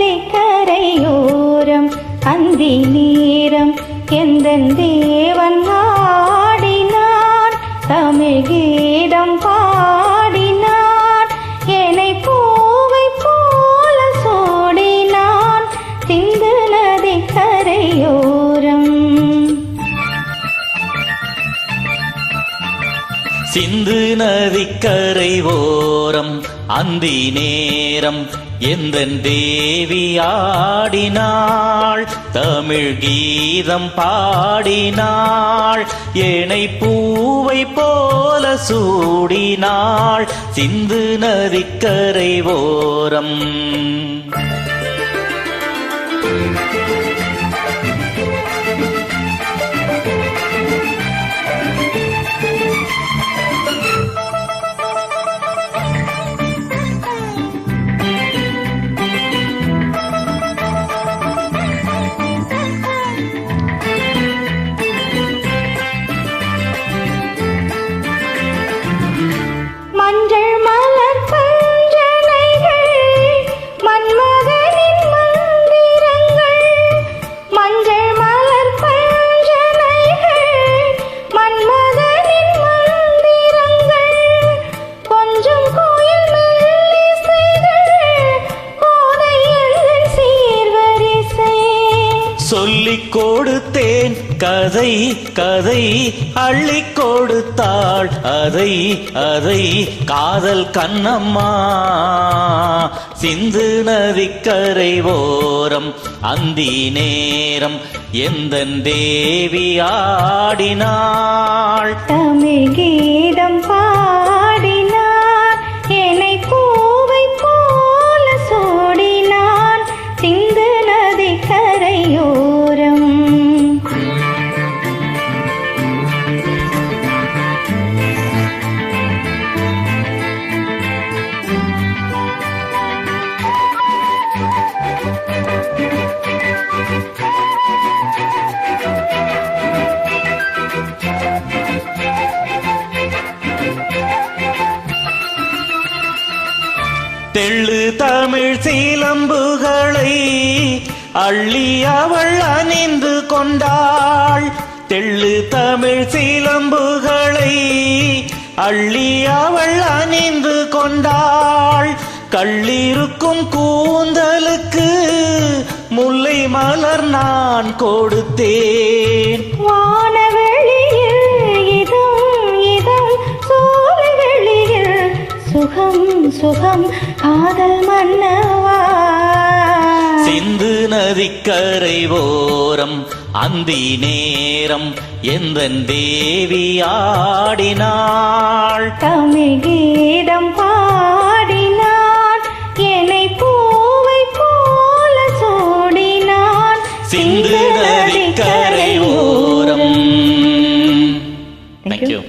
நதிக்கரையோரம் அந்தி நேரம் எந்தன் தேவன் ஆடினார், தமிழ் கீதம் பாடினார், என்னை பூவை போல சூடினான் சிந்து நதிக்கரையோரம். சிந்து நதிக்கரை ஓரம் அந்தி நேரம் எந்தன் தேவி ஆடினாள், தமிழ் கீதம் பாடினாள், ஏனை பூவை போல சூடினாள் சிந்து நதிக்கரை ஓரம். மஞ்சள் மலர் பஞ்சனைகள் மன்மதனின் மந்திரங்கள், மஞ்சள் மலர் பஞ்சனைகள் மன்மதனின் மந்திரங்கள், கொஞ்சம் கோயில் மெல்லிசைகள் கோதை எந்தன் சீர்வரிசை. சொல்லிக் கொடுத்தேன் கதை கதை அள்ளிக் கொடுத்தாள் அதை அதை காதல் கண்ணம்மா. சிந்து நதிக்கரை ஓரம் அந்தி நேரம் எந்தன் தேவி ஆடினாள், தமிழ் கீதம் பாடினார், என்னை பூவை போல சூடினான் சிந்து நதிக்கரையோரம். தெள்ளு தமிழ் சீலம்புகளை அள்ளி அவள் அணிந்து கொண்டாள், தெள்ளு தமிழ் சீலம்புகளை அள்ளி அவள் அணிந்து கொண்டாள், கள்ளிருக்கும் கூந்தலுக்கு முல்லை மலர் நான் கொடுத்தேன். வானவெளியில் இதம் இதம் சூழ்வெளியில் சுகம் சுகம் காதல் மன்னவா. சிந்து நதிக்கரை ஓரம் அந்தி நேரம் எந்தன் தேவி ஆடினாள், தமிழ் கீதம் பாடினான், என்னை பூவை போல சூடினான் சிந்து நதிக்கரை ஓரம். Thank you.